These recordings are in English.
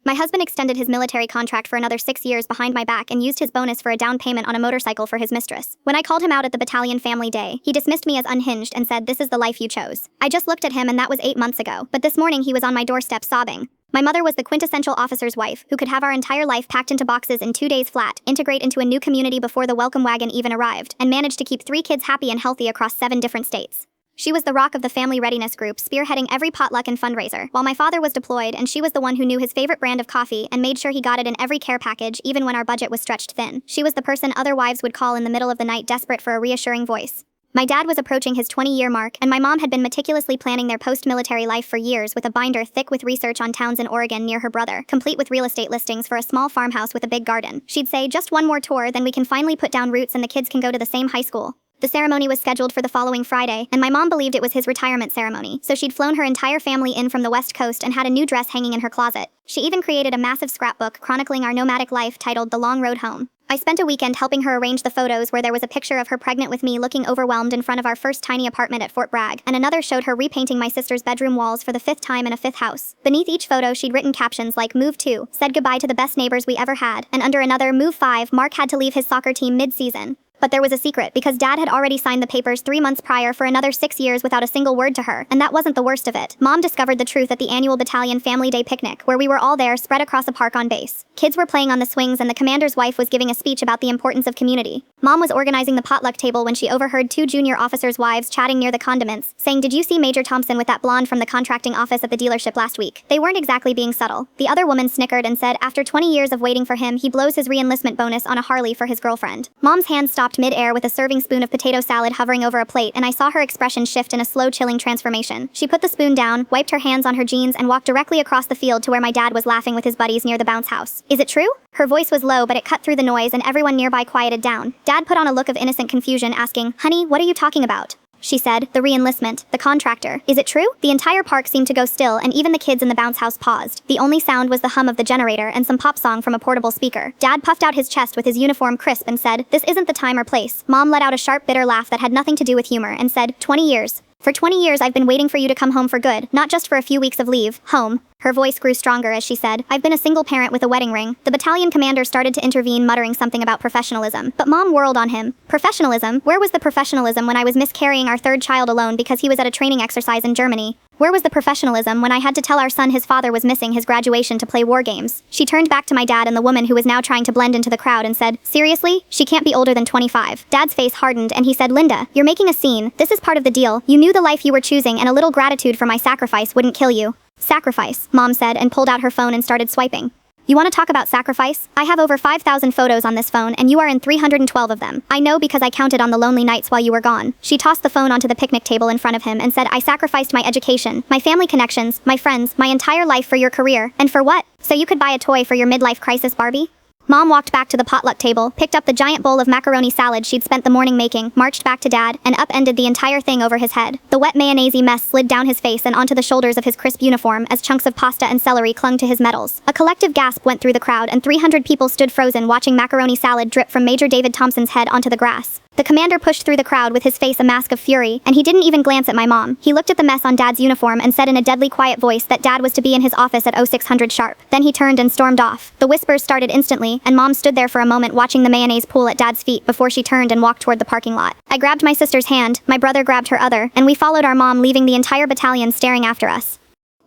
My husband extended his military contract for another 6 years behind my back and used his bonus for a down payment on a motorcycle for his mistress. When I called him out at the battalion family day, he dismissed me as unhinged and said, "This is the life you chose." I just looked at him and that was 8 months ago, but this morning he was on my doorstep sobbing. My mother was the quintessential officer's wife, who could have our entire life packed into boxes in 2 days flat, integrate into a new community before the welcome wagon even arrived, and manage to keep 3 kids happy and healthy across 7 different states. She was the rock of the family readiness group, spearheading every potluck and fundraiser, while my father was deployed and she was the one who knew his favorite brand of coffee and made sure he got it in every care package even when our budget was stretched thin. She was the person other wives would call in the middle of the night desperate for a reassuring voice. My dad was approaching his 20-year mark, and my mom had been meticulously planning their post-military life for years with a binder thick with research on towns in Oregon near her brother, complete with real estate listings for a small farmhouse with a big garden. She'd say, "Just one more tour, then we can finally put down roots and the kids can go to the same high school." The ceremony was scheduled for the following Friday, and my mom believed it was his retirement ceremony, so she'd flown her entire family in from the West Coast and had a new dress hanging in her closet. She even created a massive scrapbook chronicling our nomadic life titled The Long Road Home. I spent a weekend helping her arrange the photos where there was a picture of her pregnant with me looking overwhelmed in front of our first tiny apartment at Fort Bragg, and another showed her repainting my sister's bedroom walls for the 5th time in a 5th house. Beneath each photo she'd written captions like "Move 2, said goodbye to the best neighbors we ever had," and under another "Move 5, Mark had to leave his soccer team mid-season." But there was a secret, because Dad had already signed the papers 3 months prior for another 6 years without a single word to her, and that wasn't the worst of it. Mom discovered the truth at the annual battalion family day picnic, where we were all there spread across a park on base. Kids were playing on the swings and the commander's wife was giving a speech about the importance of community. Mom was organizing the potluck table when she overheard 2 junior officers' wives chatting near the condiments, saying, "Did you see Major Thompson with that blonde from the contracting office at the dealership last week?" They weren't exactly being subtle. The other woman snickered and said, "After 20 years of waiting for him, he blows his re-enlistment bonus on a Harley for his girlfriend." Mom's hand stopped mid-air with a serving spoon of potato salad hovering over a plate, and I saw her expression shift in a slow, chilling transformation. She put the spoon down, wiped her hands on her jeans, and walked directly across the field to where my dad was laughing with his buddies near the bounce house. "Is it true?" Her voice was low, but it cut through the noise, and everyone nearby quieted down. Dad put on a look of innocent confusion, asking, "Honey, what are you talking about?" She said, "The re-enlistment, the contractor. Is it true?" The entire park seemed to go still, and even the kids in the bounce house paused. The only sound was the hum of the generator and some pop song from a portable speaker. Dad puffed out his chest with his uniform crisp and said, "This isn't the time or place." Mom let out a sharp, bitter laugh that had nothing to do with humor and said, "20 years. For 20 years I've been waiting for you to come home for good, not just for a few weeks of leave. Home." Her voice grew stronger as she said, "I've been a single parent with a wedding ring." The battalion commander started to intervene, muttering something about professionalism, but Mom whirled on him. "Professionalism? Where was the professionalism when I was miscarrying our 3rd child alone because he was at a training exercise in Germany? Where was the professionalism when I had to tell our son his father was missing his graduation to play war games?" She turned back to my dad and the woman who was now trying to blend into the crowd and said, "Seriously? She can't be older than 25. Dad's face hardened and he said, "Linda, you're making a scene. This is part of the deal. You knew the life you were choosing and a little gratitude for my sacrifice wouldn't kill you." "Sacrifice," Mom said and pulled out her phone and started swiping. "You want to talk about sacrifice? I have over 5,000 photos on this phone and you are in 312 of them. I know because I counted on the lonely nights while you were gone." She tossed the phone onto the picnic table in front of him and said, "I sacrificed my education, my family connections, my friends, my entire life for your career. And for what? So you could buy a toy for your midlife crisis, Barbie?" Mom walked back to the potluck table, picked up the giant bowl of macaroni salad she'd spent the morning making, marched back to Dad, and upended the entire thing over his head. The wet mayonnaise-y mess slid down his face and onto the shoulders of his crisp uniform as chunks of pasta and celery clung to his medals. A collective gasp went through the crowd and 300 people stood frozen watching macaroni salad drip from Major David Thompson's head onto the grass. The commander pushed through the crowd with his face a mask of fury, and he didn't even glance at my mom. He looked at the mess on Dad's uniform and said in a deadly quiet voice that Dad was to be in his office at 0600 sharp. Then he turned and stormed off. The whispers started instantly, and Mom stood there for a moment watching the mayonnaise pool at Dad's feet before she turned and walked toward the parking lot. I grabbed my sister's hand, my brother grabbed her other, and we followed our mom, leaving the entire battalion staring after us.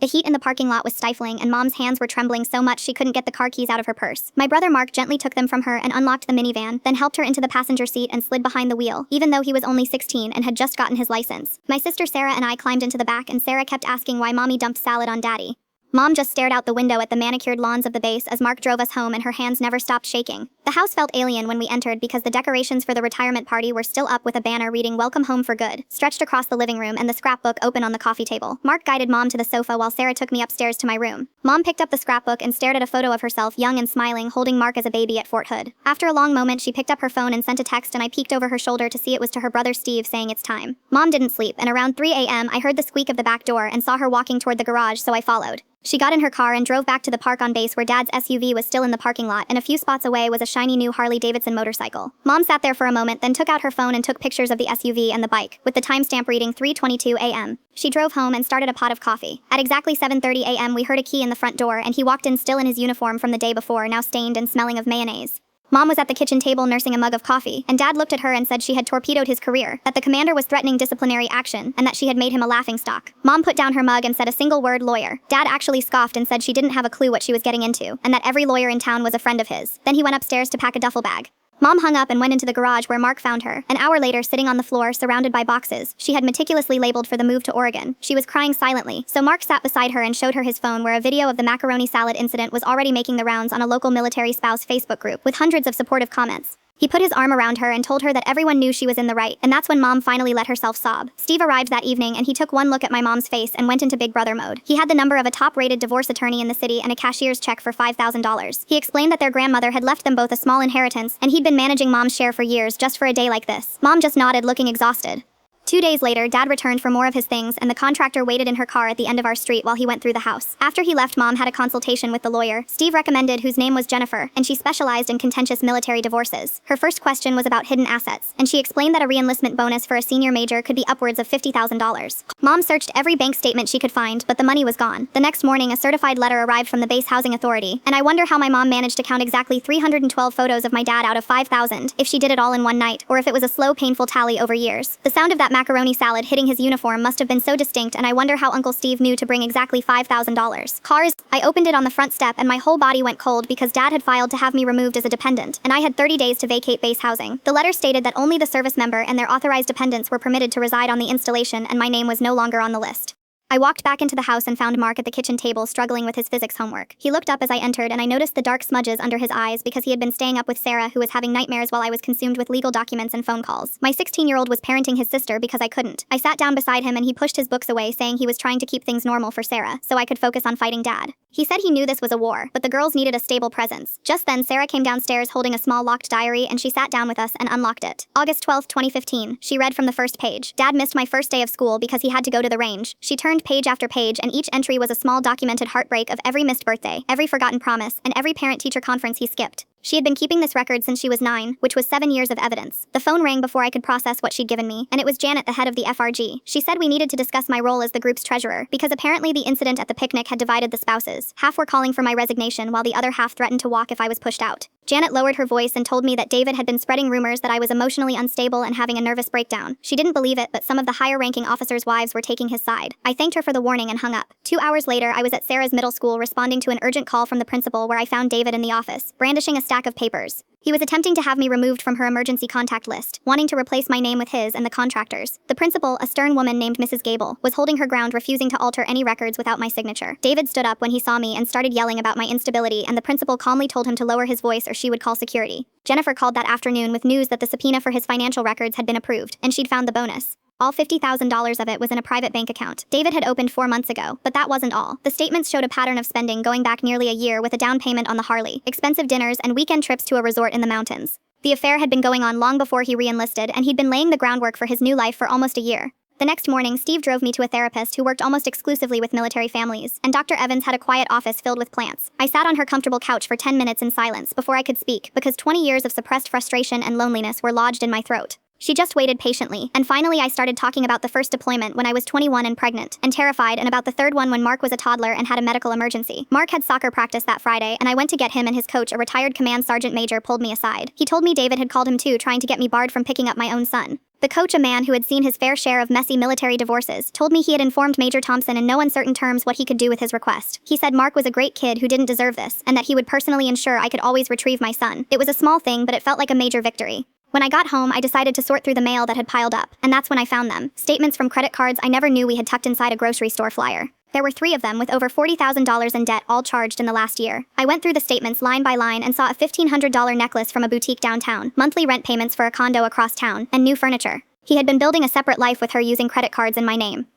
The heat in the parking lot was stifling, and Mom's hands were trembling so much she couldn't get the car keys out of her purse. My brother Mark gently took them from her and unlocked the minivan, then helped her into the passenger seat and slid behind the wheel, even though he was only 16 and had just gotten his license. My sister Sarah and I climbed into the back, and Sarah kept asking why Mommy dumped salad on Daddy. Mom just stared out the window at the manicured lawns of the base as Mark drove us home, and her hands never stopped shaking. The house felt alien when we entered because the decorations for the retirement party were still up with a banner reading "Welcome Home for Good" stretched across the living room and the scrapbook open on the coffee table. Mark guided Mom to the sofa while Sarah took me upstairs to my room. Mom picked up the scrapbook and stared at a photo of herself young and smiling, holding Mark as a baby at Fort Hood. After a long moment, she picked up her phone and sent a text, and I peeked over her shoulder to see it was to her brother Steve saying it's time. Mom didn't sleep, and around 3 a.m. I heard the squeak of the back door and saw her walking toward the garage, so I followed. She got in her car and drove back to the park on base where Dad's SUV was still in the parking lot, and a few spots away was a shiny new Harley-Davidson motorcycle. Mom sat there for a moment, then took out her phone and took pictures of the SUV and the bike, with the timestamp reading 3:22 a.m. She drove home and started a pot of coffee. At exactly 7:30 a.m. we heard a key in the front door and he walked in still in his uniform from the day before, now stained and smelling of mayonnaise. Mom was at the kitchen table nursing a mug of coffee, and Dad looked at her and said she had torpedoed his career, that the commander was threatening disciplinary action, and that she had made him a laughingstock. Mom put down her mug and said a single word, lawyer. Dad actually scoffed and said she didn't have a clue what she was getting into, and that every lawyer in town was a friend of his. Then he went upstairs to pack a duffel bag. Mom hung up and went into the garage where Mark found her. An hour later, sitting on the floor, surrounded by boxes she had meticulously labeled for the move to Oregon. She was crying silently, so Mark sat beside her and showed her his phone where a video of the macaroni salad incident was already making the rounds on a local military spouse Facebook group with hundreds of supportive comments. He put his arm around her and told her that everyone knew she was in the right, and that's when Mom finally let herself sob. Steve arrived that evening and he took one look at my mom's face and went into Big Brother mode. He had the number of a top-rated divorce attorney in the city and a cashier's check for $5,000. He explained that their grandmother had left them both a small inheritance, and he'd been managing Mom's share for years just for a day like this. Mom just nodded, looking exhausted. 2 days later, Dad returned for more of his things, and the contractor waited in her car at the end of our street while he went through the house. After he left, Mom had a consultation with the lawyer Steve recommended, whose name was Jennifer, and she specialized in contentious military divorces. Her first question was about hidden assets, and she explained that a reenlistment bonus for a senior major could be upwards of $50,000. Mom searched every bank statement she could find, but the money was gone. The next morning, a certified letter arrived from the base housing authority, and I wonder how my mom managed to count exactly 312 photos of my dad out of 5,000, if she did it all in one night, or if it was a slow, painful tally over years. The sound of that macaroni salad hitting his uniform must have been so distinct, and I wonder how Uncle Steve knew to bring exactly $5,000. Cars. I opened it on the front step and my whole body went cold because Dad had filed to have me removed as a dependent, and I had 30 days to vacate base housing. The letter stated that only the service member and their authorized dependents were permitted to reside on the installation, and my name was no longer on the list. I walked back into the house and found Mark at the kitchen table struggling with his physics homework. He looked up as I entered, and I noticed the dark smudges under his eyes because he had been staying up with Sarah, who was having nightmares while I was consumed with legal documents and phone calls. My 16-year-old was parenting his sister because I couldn't. I sat down beside him and he pushed his books away, saying he was trying to keep things normal for Sarah, so I could focus on fighting Dad. He said he knew this was a war, but the girls needed a stable presence. Just then, Sarah came downstairs holding a small locked diary, and she sat down with us and unlocked it. August 12, 2015. She read from the first page. Dad missed my first day of school because he had to go to the range. She turned page after page, and each entry was a small documented heartbreak of every missed birthday, every forgotten promise, and every parent-teacher conference he skipped. She had been keeping this record since she was 9, which was 7 years of evidence. The phone rang before I could process what she'd given me, and it was Janet, the head of the FRG. She said we needed to discuss my role as the group's treasurer, because apparently the incident at the picnic had divided the spouses. Half were calling for my resignation, while the other half threatened to walk if I was pushed out. Janet lowered her voice and told me that David had been spreading rumors that I was emotionally unstable and having a nervous breakdown. She didn't believe it, but some of the higher-ranking officers' wives were taking his side. I thanked her for the warning and hung up. 2 hours later, I was at Sarah's middle school responding to an urgent call from the principal, where I found David in the office, brandishing a stack of papers. He was attempting to have me removed from her emergency contact list, wanting to replace my name with his and the contractor's. The principal, a stern woman named Mrs. Gable, was holding her ground, refusing to alter any records without my signature. David stood up when he saw me and started yelling about my instability, and the principal calmly told him to lower his voice or she would call security. Jennifer called that afternoon with news that the subpoena for his financial records had been approved, and she'd found the bonus. All $50,000 of it was in a private bank account David had opened 4 months ago, but that wasn't all. The statements showed a pattern of spending going back nearly a year, with a down payment on the Harley, expensive dinners, and weekend trips to a resort in the mountains. The affair had been going on long before he re-enlisted, and he'd been laying the groundwork for his new life for almost a year. The next morning, Steve drove me to a therapist who worked almost exclusively with military families, and Dr. Evans had a quiet office filled with plants. I sat on her comfortable couch for 10 minutes in silence before I could speak, because 20 years of suppressed frustration and loneliness were lodged in my throat. She just waited patiently, and finally I started talking about the first deployment when I was 21 and pregnant, and terrified, and about the third one when Mark was a toddler and had a medical emergency. Mark had soccer practice that Friday, and I went to get him, and his coach, a retired command sergeant major, pulled me aside. He told me David had called him too, trying to get me barred from picking up my own son. The coach, a man who had seen his fair share of messy military divorces, told me he had informed Major Thompson in no uncertain terms what he could do with his request. He said Mark was a great kid who didn't deserve this, and that he would personally ensure I could always retrieve my son. It was a small thing, but it felt like a major victory. When I got home, I decided to sort through the mail that had piled up, and that's when I found them. Statements from credit cards I never knew we had tucked inside a grocery store flyer. There were 3 of them with over $40,000 in debt, all charged in the last year. I went through the statements line by line and saw a $1,500 necklace from a boutique downtown, monthly rent payments for a condo across town, and new furniture. He had been building a separate life with her using credit cards in my name.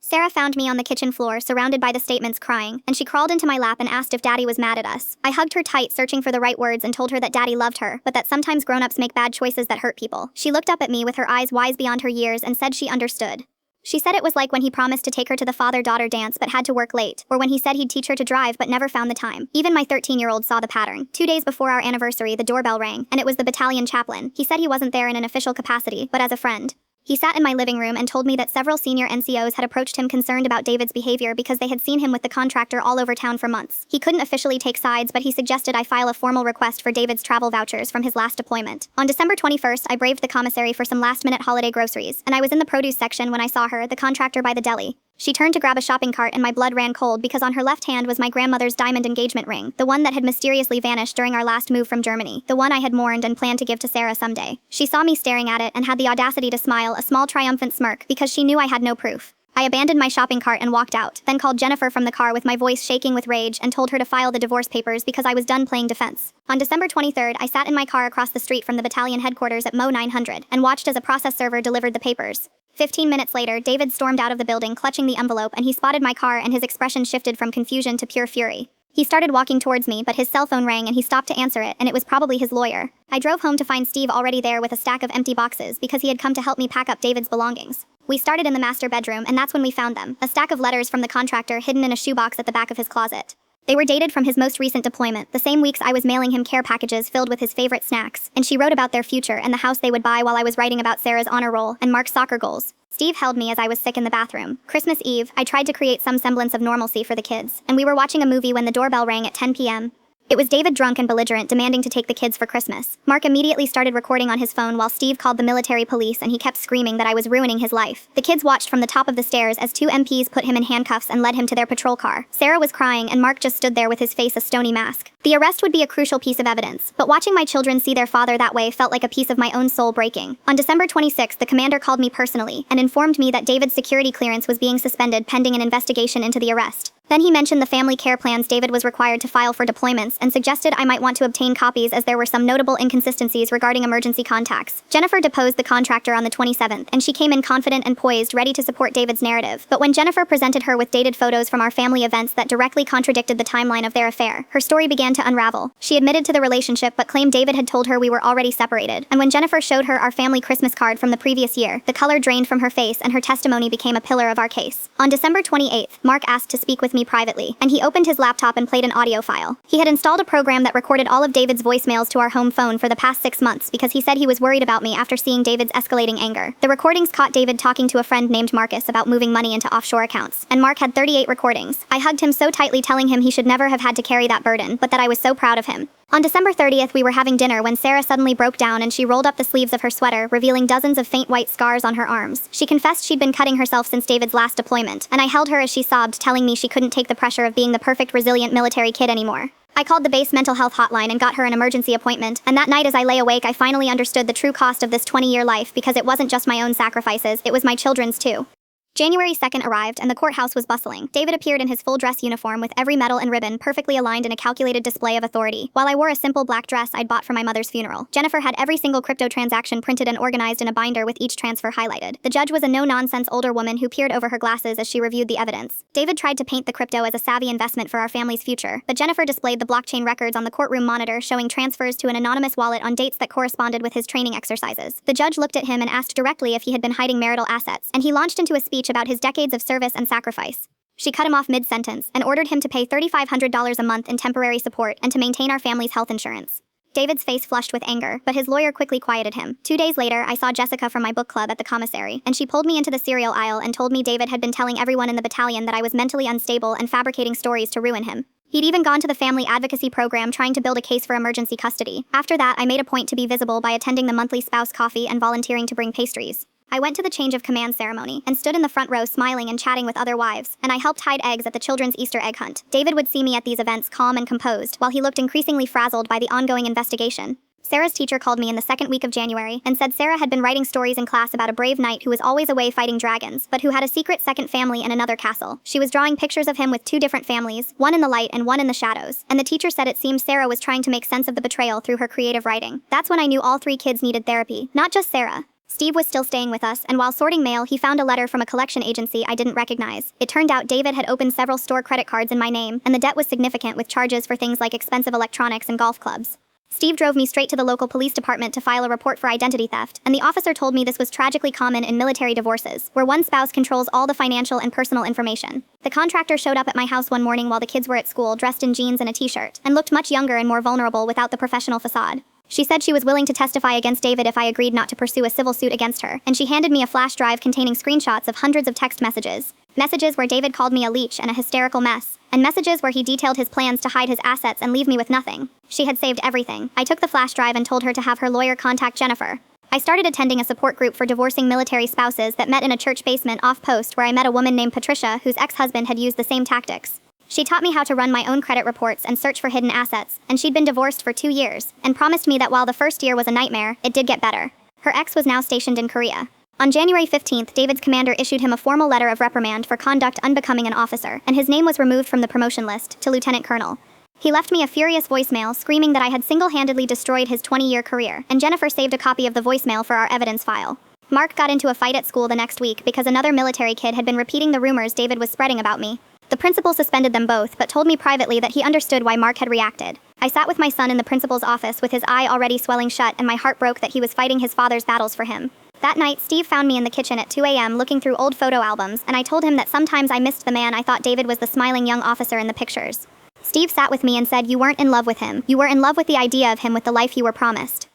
Sarah found me on the kitchen floor, surrounded by the statements, crying, and she crawled into my lap and asked if Daddy was mad at us. I hugged her tight, searching for the right words, and told her that Daddy loved her, but that sometimes grown-ups make bad choices that hurt people. She looked up at me with her eyes wise beyond her years and said she understood. She said it was like when he promised to take her to the father-daughter dance but had to work late, or when he said he'd teach her to drive but never found the time. Even my 13-year-old saw the pattern. 2 days before our anniversary, the doorbell rang, and it was the battalion chaplain. He said he wasn't there in an official capacity, but as a friend. He sat in my living room and told me that several senior NCOs had approached him concerned about David's behavior because they had seen him with the contractor all over town for months. He couldn't officially take sides, but he suggested I file a formal request for David's travel vouchers from his last deployment. On December 21st, I braved the commissary for some last-minute holiday groceries, and I was in the produce section when I saw her, the contractor by the deli. She turned to grab a shopping cart and my blood ran cold because on her left hand was my grandmother's diamond engagement ring, the one that had mysteriously vanished during our last move from Germany, the one I had mourned and planned to give to Sarah someday. She saw me staring at it and had the audacity to smile, a small triumphant smirk, because she knew I had no proof. I abandoned my shopping cart and walked out, then called Jennifer from the car with my voice shaking with rage and told her to file the divorce papers because I was done playing defense. On December 23rd, I sat in my car across the street from the battalion headquarters at Mo 900 and watched as a process server delivered the papers. 15 minutes later, David stormed out of the building clutching the envelope and he spotted my car and his expression shifted from confusion to pure fury. He started walking towards me, but his cell phone rang and he stopped to answer it, and it was probably his lawyer. I drove home to find Steve already there with a stack of empty boxes because he had come to help me pack up David's belongings. We started in the master bedroom and that's when we found them, a stack of letters from the contractor hidden in a shoebox at the back of his closet. They were dated from his most recent deployment, the same weeks I was mailing him care packages filled with his favorite snacks, and she wrote about their future and the house they would buy while I was writing about Sarah's honor roll and Mark's soccer goals. Steve held me as I was sick in the bathroom. Christmas Eve, I tried to create some semblance of normalcy for the kids, and we were watching a movie when the doorbell rang at 10 p.m. It was David, drunk and belligerent, demanding to take the kids for Christmas. Mark immediately started recording on his phone while Steve called the military police and he kept screaming that I was ruining his life. The kids watched from the top of the stairs as 2 MPs put him in handcuffs and led him to their patrol car. Sarah was crying and Mark just stood there with his face a stony mask. The arrest would be a crucial piece of evidence, but watching my children see their father that way felt like a piece of my own soul breaking. On December 26th, the commander called me personally and informed me that David's security clearance was being suspended pending an investigation into the arrest. Then he mentioned the family care plans David was required to file for deployments and suggested I might want to obtain copies as there were some notable inconsistencies regarding emergency contacts. Jennifer deposed the contractor on the 27th, and she came in confident and poised, ready to support David's narrative. But when Jennifer presented her with dated photos from our family events that directly contradicted the timeline of their affair, her story began to unravel. She admitted to the relationship but claimed David had told her we were already separated. And when Jennifer showed her our family Christmas card from the previous year, the color drained from her face and her testimony became a pillar of our case. On December 28th, Mark asked to speak with me privately, and he opened his laptop and played an audio file. He had installed a program that recorded all of David's voicemails to our home phone for the past 6 months because he said he was worried about me after seeing David's escalating anger. The recordings caught David talking to a friend named Marcus about moving money into offshore accounts, and Mark had 38 recordings. I hugged him so tightly, telling him he should never have had to carry that burden, but that I was so proud of him. On December 30th, we were having dinner when Sarah suddenly broke down and she rolled up the sleeves of her sweater, revealing dozens of faint white scars on her arms. She confessed she'd been cutting herself since David's last deployment, and I held her as she sobbed, telling me she couldn't take the pressure of being the perfect, resilient military kid anymore. I called the base mental health hotline and got her an emergency appointment, and that night as I lay awake I finally understood the true cost of this 20-year life because it wasn't just my own sacrifices, it was my children's too. January 2nd arrived and the courthouse was bustling. David appeared in his full dress uniform with every medal and ribbon perfectly aligned in a calculated display of authority, while I wore a simple black dress I'd bought for my mother's funeral. Jennifer had every single crypto transaction printed and organized in a binder with each transfer highlighted. The judge was a no-nonsense older woman who peered over her glasses as she reviewed the evidence. David tried to paint the crypto as a savvy investment for our family's future, but Jennifer displayed the blockchain records on the courtroom monitor showing transfers to an anonymous wallet on dates that corresponded with his training exercises. The judge looked at him and asked directly if he had been hiding marital assets, and he launched into a speech about his decades of service and sacrifice. She cut him off mid-sentence and ordered him to pay $3,500 a month in temporary support and to maintain our family's health insurance. David's face flushed with anger, but his lawyer quickly quieted him. 2 days later, I saw Jessica from my book club at the commissary, and she pulled me into the cereal aisle and told me David had been telling everyone in the battalion that I was mentally unstable and fabricating stories to ruin him. He'd even gone to the family advocacy program trying to build a case for emergency custody. After that, I made a point to be visible by attending the monthly spouse coffee and volunteering to bring pastries. I went to the change of command ceremony and stood in the front row smiling and chatting with other wives, and I helped hide eggs at the children's Easter egg hunt. David would see me at these events calm and composed, while he looked increasingly frazzled by the ongoing investigation. Sarah's teacher called me in the second week of January and said Sarah had been writing stories in class about a brave knight who was always away fighting dragons, but who had a secret second family in another castle. She was drawing pictures of him with 2 different families, one in the light and one in the shadows, and the teacher said it seemed Sarah was trying to make sense of the betrayal through her creative writing. That's when I knew all 3 kids needed therapy, not just Sarah. Steve was still staying with us, and while sorting mail, he found a letter from a collection agency I didn't recognize. It turned out David had opened several store credit cards in my name, and the debt was significant with charges for things like expensive electronics and golf clubs. Steve drove me straight to the local police department to file a report for identity theft, and the officer told me this was tragically common in military divorces, where one spouse controls all the financial and personal information. The contractor showed up at my house one morning while the kids were at school, dressed in jeans and a t-shirt, and looked much younger and more vulnerable without the professional facade. She said she was willing to testify against David if I agreed not to pursue a civil suit against her, and she handed me a flash drive containing screenshots of hundreds of text messages. Messages where David called me a leech and a hysterical mess, and messages where he detailed his plans to hide his assets and leave me with nothing. She had saved everything. I took the flash drive and told her to have her lawyer contact Jennifer. I started attending a support group for divorcing military spouses that met in a church basement off-post where I met a woman named Patricia whose ex-husband had used the same tactics. She taught me how to run my own credit reports and search for hidden assets, and she'd been divorced for 2 years, and promised me that while the first year was a nightmare, it did get better. Her ex was now stationed in Korea. On January 15th, David's commander issued him a formal letter of reprimand for conduct unbecoming an officer, and his name was removed from the promotion list to lieutenant colonel. He left me a furious voicemail screaming that I had single-handedly destroyed his 20-year career, and Jennifer saved a copy of the voicemail for our evidence file. Mark got into a fight at school the next week because another military kid had been repeating the rumors David was spreading about me. The principal suspended them both, but told me privately that he understood why Mark had reacted. I sat with my son in the principal's office with his eye already swelling shut, and my heart broke that he was fighting his father's battles for him. That night, Steve found me in the kitchen at 2 a.m. looking through old photo albums, and I told him that sometimes I missed the man I thought David was, the smiling young officer in the pictures. Steve sat with me and said, "You weren't in love with him. You were in love with the idea of him with the life you were promised."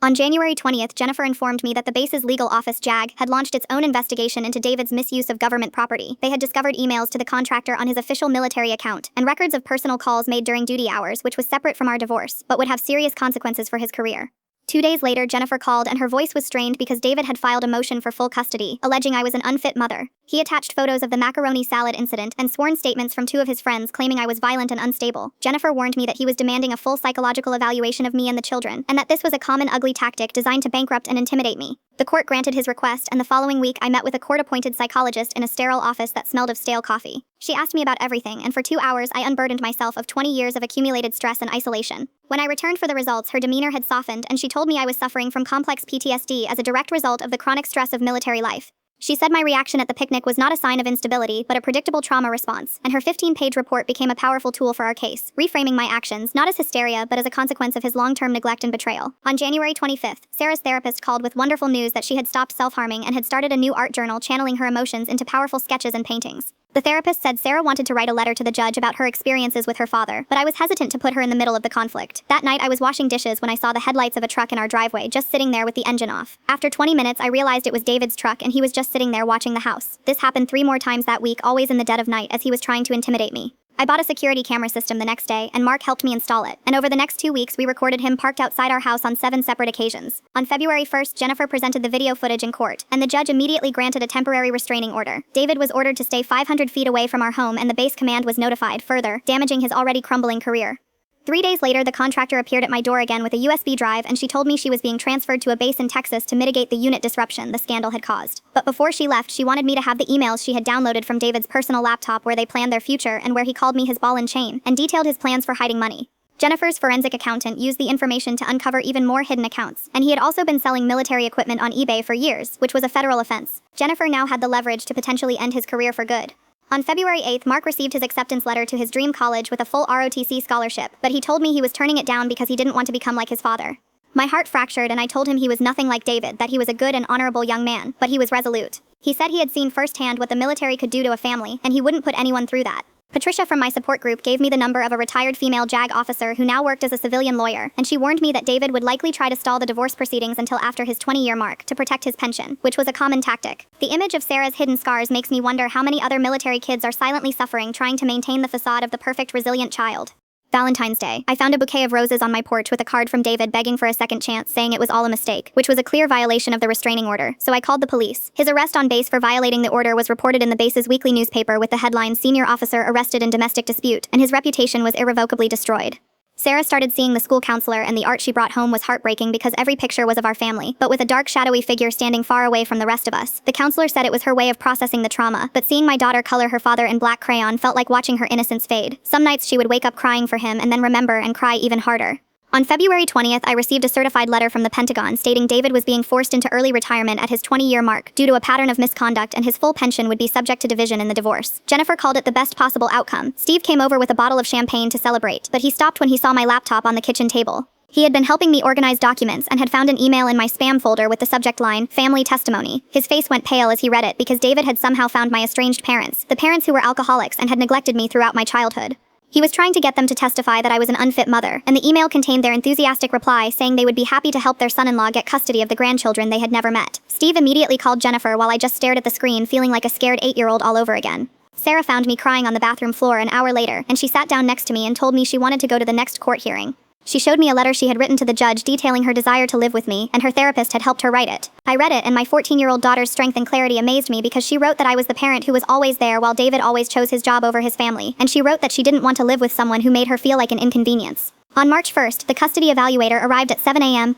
On January 20th, Jennifer informed me that the base's legal office, JAG, had launched its own investigation into David's misuse of government property. They had discovered emails to the contractor on his official military account, and records of personal calls made during duty hours, which was separate from our divorce, but would have serious consequences for his career. 2 days later, Jennifer called, and her voice was strained because David had filed a motion for full custody, alleging I was an unfit mother. He attached photos of the macaroni salad incident and sworn statements from 2 of his friends claiming I was violent and unstable. Jennifer warned me that he was demanding a full psychological evaluation of me and the children, and that this was a common ugly tactic designed to bankrupt and intimidate me. The court granted his request, and the following week I met with a court-appointed psychologist in a sterile office that smelled of stale coffee. She asked me about everything, and for 2 hours I unburdened myself of 20 years of accumulated stress and isolation. When I returned for the results, her demeanor had softened, and she told me I was suffering from complex PTSD as a direct result of the chronic stress of military life. She said my reaction at the picnic was not a sign of instability, but a predictable trauma response, and her 15-page report became a powerful tool for our case, reframing my actions not as hysteria but as a consequence of his long-term neglect and betrayal. On January 25th, Sarah's therapist called with wonderful news that she had stopped self-harming and had started a new art journal channeling her emotions into powerful sketches and paintings. The therapist said Sarah wanted to write a letter to the judge about her experiences with her father, but I was hesitant to put her in the middle of the conflict. That night I was washing dishes when I saw the headlights of a truck in our driveway just sitting there with the engine off. After 20 minutes I realized it was David's truck, and he was just sitting there watching the house. This happened 3 more times that week, always in the dead of night, as he was trying to intimidate me. I bought a security camera system the next day, and Mark helped me install it, and over the next 2 weeks we recorded him parked outside our house on 7 separate occasions. On February 1st, Jennifer presented the video footage in court, and the judge immediately granted a temporary restraining order. David was ordered to stay 500 feet away from our home, and the base command was notified, further damaging his already crumbling career. 3 days later, the contractor appeared at my door again with a USB drive, and she told me she was being transferred to a base in Texas to mitigate the unit disruption the scandal had caused. But before she left, she wanted me to have the emails she had downloaded from David's personal laptop where they planned their future and where he called me his ball and chain, and detailed his plans for hiding money. Jennifer's forensic accountant used the information to uncover even more hidden accounts, and he had also been selling military equipment on eBay for years, which was a federal offense. Jennifer now had the leverage to potentially end his career for good. On February 8th, Mark received his acceptance letter to his dream college with a full ROTC scholarship, but he told me he was turning it down because he didn't want to become like his father. My heart fractured, and I told him he was nothing like David, that he was a good and honorable young man, but he was resolute. He said he had seen firsthand what the military could do to a family, and he wouldn't put anyone through that. Patricia from my support group gave me the number of a retired female JAG officer who now worked as a civilian lawyer, and she warned me that David would likely try to stall the divorce proceedings until after his 20-year mark to protect his pension, which was a common tactic. The image of Sarah's hidden scars makes me wonder how many other military kids are silently suffering trying to maintain the facade of the perfect, resilient child. Valentine's Day. I found a bouquet of roses on my porch with a card from David begging for a second chance, saying it was all a mistake, which was a clear violation of the restraining order, so I called the police. His arrest on base for violating the order was reported in the base's weekly newspaper with the headline "Senior Officer Arrested in Domestic Dispute," and his reputation was irrevocably destroyed. Sarah started seeing the school counselor, and the art she brought home was heartbreaking because every picture was of our family, but with a dark, shadowy figure standing far away from the rest of us. The counselor said it was her way of processing the trauma, but seeing my daughter color her father in black crayon felt like watching her innocence fade. Some nights she would wake up crying for him and then remember and cry even harder. On February 20th, I received a certified letter from the Pentagon stating David was being forced into early retirement at his 20-year mark due to a pattern of misconduct, and his full pension would be subject to division in the divorce. Jennifer called it the best possible outcome. Steve came over with a bottle of champagne to celebrate, but he stopped when he saw my laptop on the kitchen table. He had been helping me organize documents and had found an email in my spam folder with the subject line, Family Testimony. His face went pale as he read it because David had somehow found my estranged parents, the parents who were alcoholics and had neglected me throughout my childhood. He was trying to get them to testify that I was an unfit mother, and the email contained their enthusiastic reply saying they would be happy to help their son-in-law get custody of the grandchildren they had never met. Steve immediately called Jennifer while I just stared at the screen, feeling like a scared 8-year-old all over again. Sarah found me crying on the bathroom floor an hour later, and she sat down next to me and told me she wanted to go to the next court hearing. She showed me a letter she had written to the judge detailing her desire to live with me, and her therapist had helped her write it. I read it, and my 14-year-old daughter's strength and clarity amazed me because she wrote that I was the parent who was always there while David always chose his job over his family, and she wrote that she didn't want to live with someone who made her feel like an inconvenience. On March 1st, the custody evaluator arrived at 7 a.m.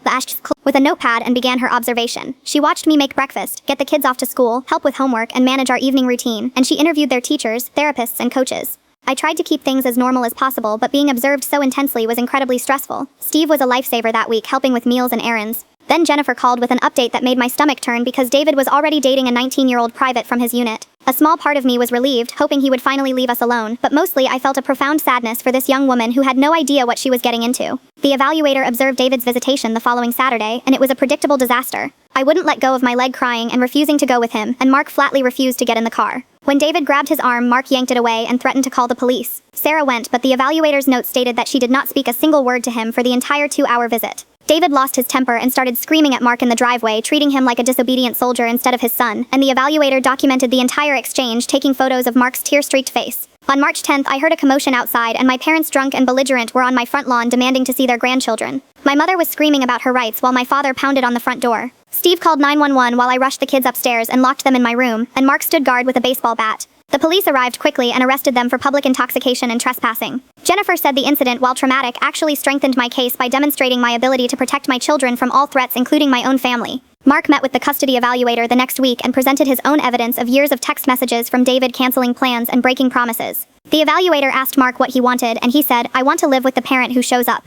with a notepad and began her observation. She watched me make breakfast, get the kids off to school, help with homework, and manage our evening routine, and she interviewed their teachers, therapists, and coaches. I tried to keep things as normal as possible, but being observed so intensely was incredibly stressful. Steve was a lifesaver that week, helping with meals and errands. Then Jennifer called with an update that made my stomach turn because David was already dating a 19-year-old private from his unit. A small part of me was relieved, hoping he would finally leave us alone, but mostly I felt a profound sadness for this young woman who had no idea what she was getting into. The evaluator observed David's visitation the following Saturday, and it was a predictable disaster. I wouldn't let go of my leg, crying and refusing to go with him, and Mark flatly refused to get in the car. When David grabbed his arm, Mark yanked it away and threatened to call the police. Sarah went, but the evaluator's note stated that she did not speak a single word to him for the entire 2-hour visit. David lost his temper and started screaming at Mark in the driveway, treating him like a disobedient soldier instead of his son, and the evaluator documented the entire exchange, taking photos of Mark's tear-streaked face. On March 10th, I heard a commotion outside, and my parents, drunk and belligerent, were on my front lawn demanding to see their grandchildren. My mother was screaming about her rights while my father pounded on the front door. Steve called 911 while I rushed the kids upstairs and locked them in my room, and Mark stood guard with a baseball bat. The police arrived quickly and arrested them for public intoxication and trespassing. Jennifer said the incident, while traumatic, actually strengthened my case by demonstrating my ability to protect my children from all threats, including my own family. Mark met with the custody evaluator the next week and presented his own evidence of years of text messages from David canceling plans and breaking promises. The evaluator asked Mark what he wanted, and he said, "I want to live with the parent who shows up."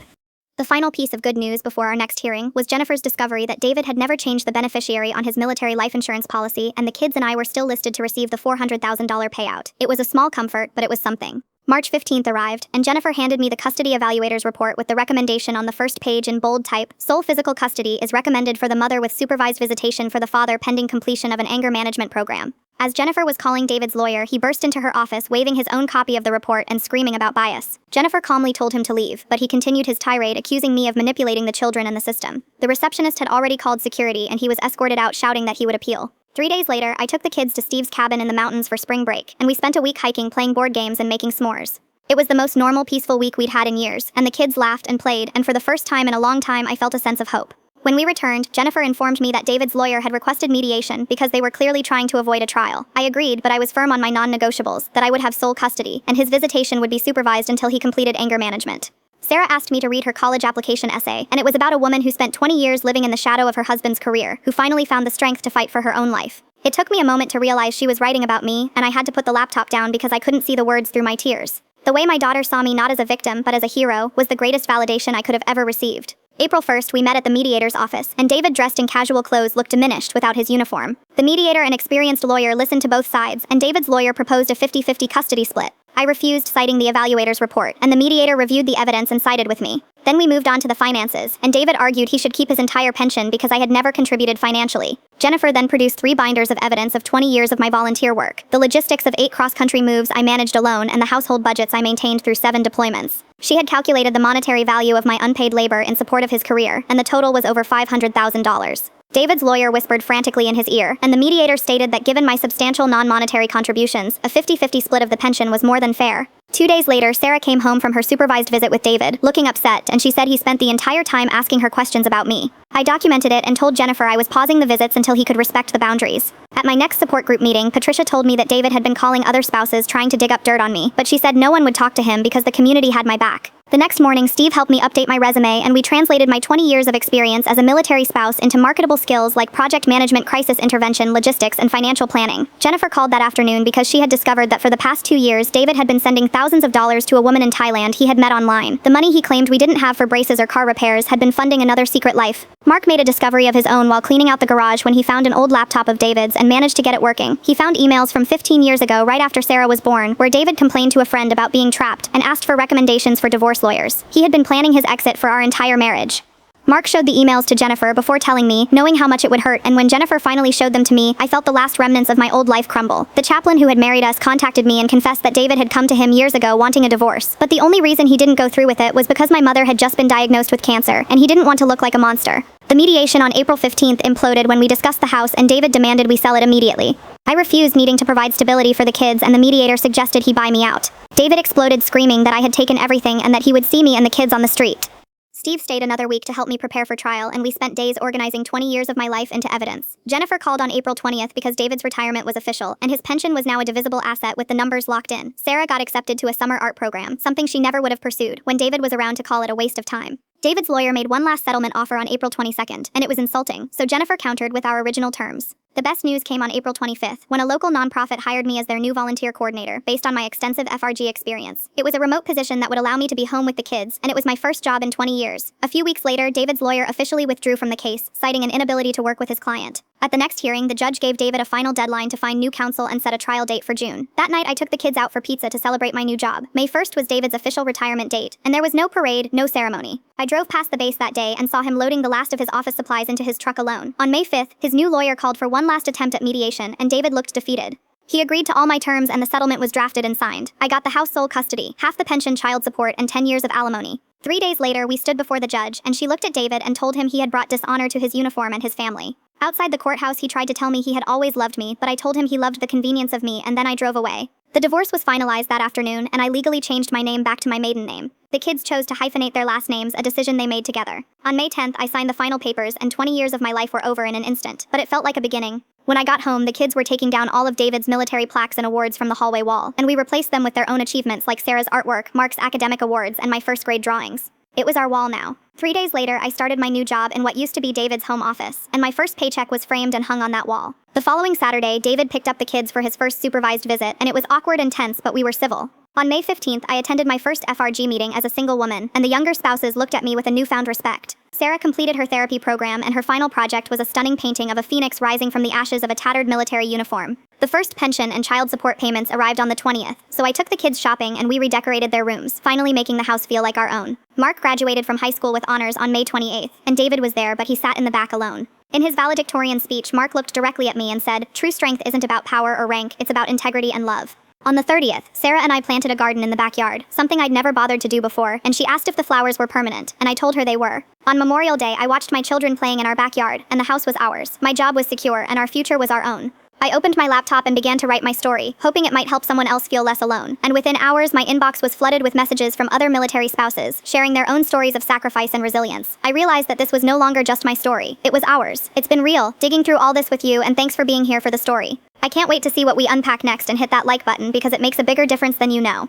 The final piece of good news before our next hearing was Jennifer's discovery that David had never changed the beneficiary on his military life insurance policy, and the kids and I were still listed to receive the $400,000 payout. It was a small comfort, but it was something. March 15th arrived, and Jennifer handed me the custody evaluator's report with the recommendation on the first page in bold type: sole physical custody is recommended for the mother with supervised visitation for the father pending completion of an anger management program. As Jennifer was calling David's lawyer, he burst into her office waving his own copy of the report and screaming about bias. Jennifer calmly told him to leave, but he continued his tirade, accusing me of manipulating the children and the system. The receptionist had already called security, and he was escorted out, shouting that he would appeal. 3 days later, I took the kids to Steve's cabin in the mountains for spring break, and we spent a week hiking, playing board games, and making s'mores. It was the most normal, peaceful week we'd had in years, and the kids laughed and played, and for the first time in a long time I felt a sense of hope. When we returned, Jennifer informed me that David's lawyer had requested mediation because they were clearly trying to avoid a trial. I agreed, but I was firm on my non-negotiables, that I would have sole custody, and his visitation would be supervised until he completed anger management. Sarah asked me to read her college application essay, and it was about a woman who spent 20 years living in the shadow of her husband's career, who finally found the strength to fight for her own life. It took me a moment to realize she was writing about me, and I had to put the laptop down because I couldn't see the words through my tears. The way my daughter saw me not as a victim but as a hero was the greatest validation I could have ever received. April 1st, we met at the mediator's office, and David, dressed in casual clothes, looked diminished without his uniform. The mediator, an experienced lawyer, listened to both sides, and David's lawyer proposed a 50-50 custody split. I refused, citing the evaluator's report, and the mediator reviewed the evidence and sided with me. Then we moved on to the finances, and David argued he should keep his entire pension because I had never contributed financially. Jennifer then produced 3 binders of evidence of 20 years of my volunteer work, the logistics of 8 cross-country moves I managed alone, and the household budgets I maintained through 7 deployments. She had calculated the monetary value of my unpaid labor in support of his career, and the total was over $500,000. David's lawyer whispered frantically in his ear, and the mediator stated that given my substantial non-monetary contributions, a 50-50 split of the pension was more than fair. 2 days later, Sarah came home from her supervised visit with David, looking upset, and she said he spent the entire time asking her questions about me. I documented it and told Jennifer I was pausing the visits until he could respect the boundaries. At my next support group meeting, Patricia told me that David had been calling other spouses trying to dig up dirt on me, but she said no one would talk to him because the community had my back. The next morning, Steve helped me update my resume, and we translated my 20 years of experience as a military spouse into marketable skills like project management, crisis intervention, logistics, and financial planning. Jennifer called that afternoon because she had discovered that for the past 2 years, David had been sending thousands of dollars to a woman in Thailand he had met online. The money he claimed we didn't have for braces or car repairs had been funding another secret life. Mark made a discovery of his own while cleaning out the garage when he found an old laptop of David's and managed to get it working. He found emails from 15 years ago, right after Sarah was born, where David complained to a friend about being trapped and asked for recommendations for divorce divorce lawyers. He had been planning his exit for our entire marriage. Mark showed the emails to Jennifer before telling me, knowing how much it would hurt, and when Jennifer finally showed them to me, I felt the last remnants of my old life crumble. The chaplain who had married us contacted me and confessed that David had come to him years ago wanting a divorce, but the only reason he didn't go through with it was because my mother had just been diagnosed with cancer, and he didn't want to look like a monster. The mediation on April 15th imploded when we discussed the house and David demanded we sell it immediately. I refused, needing to provide stability for the kids, and the mediator suggested he buy me out. David exploded, screaming that I had taken everything and that he would see me and the kids on the street. Steve stayed another week to help me prepare for trial, and we spent days organizing 20 years of my life into evidence. Jennifer called on April 20th because David's retirement was official, and his pension was now a divisible asset with the numbers locked in. Sarah got accepted to a summer art program, something she never would have pursued, when David was around to call it a waste of time. David's lawyer made one last settlement offer on April 22nd, and it was insulting, so Jennifer countered with our original terms. The best news came on April 25th, when a local nonprofit hired me as their new volunteer coordinator, based on my extensive FRG experience. It was a remote position that would allow me to be home with the kids, and it was my first job in 20 years. A few weeks later, David's lawyer officially withdrew from the case, citing an inability to work with his client. At the next hearing, the judge gave David a final deadline to find new counsel and set a trial date for June. That night, I took the kids out for pizza to celebrate my new job. May 1st was David's official retirement date, and there was no parade, no ceremony. I drove past the base that day and saw him loading the last of his office supplies into his truck alone. On May 5th, his new lawyer called for one last attempt at mediation, and David looked defeated. He agreed to all my terms and the settlement was drafted and signed. I got the house sole custody, half the pension, child support, and 10 years of alimony. 3 days later, we stood before the judge, and she looked at David and told him he had brought dishonor to his uniform and his family. Outside the courthouse, he tried to tell me he had always loved me, but I told him he loved the convenience of me, and then I drove away. The divorce was finalized that afternoon, and I legally changed my name back to my maiden name. The kids chose to hyphenate their last names, a decision they made together. On May 10th, I signed the final papers, and 20 years of my life were over in an instant, but it felt like a beginning. When I got home, the kids were taking down all of David's military plaques and awards from the hallway wall, and we replaced them with their own achievements like Sarah's artwork, Mark's academic awards, and my first grade drawings. It was our wall now. 3 days later, I started my new job in what used to be David's home office, and my first paycheck was framed and hung on that wall. The following Saturday, David picked up the kids for his first supervised visit, and it was awkward and tense, but we were civil. On May 15th, I attended my first FRG meeting as a single woman, and the younger spouses looked at me with a newfound respect. Sarah completed her therapy program, and her final project was a stunning painting of a phoenix rising from the ashes of a tattered military uniform. The first pension and child support payments arrived on the 20th, so I took the kids shopping and we redecorated their rooms, finally making the house feel like our own. Mark graduated from high school with honors on May 28th, and David was there, but he sat in the back alone. In his valedictorian speech, Mark looked directly at me and said, "True strength isn't about power or rank, it's about integrity and love." On the 30th, Sarah and I planted a garden in the backyard, something I'd never bothered to do before, and she asked if the flowers were permanent, and I told her they were. On Memorial Day, I watched my children playing in our backyard, and the house was ours. My job was secure, and our future was our own. I opened my laptop and began to write my story, hoping it might help someone else feel less alone. And within hours, my inbox was flooded with messages from other military spouses, sharing their own stories of sacrifice and resilience. I realized that this was no longer just my story. It was ours. It's been real, digging through all this with you, and thanks for being here for the story. I can't wait to see what we unpack next, and hit that like button because it makes a bigger difference than you know.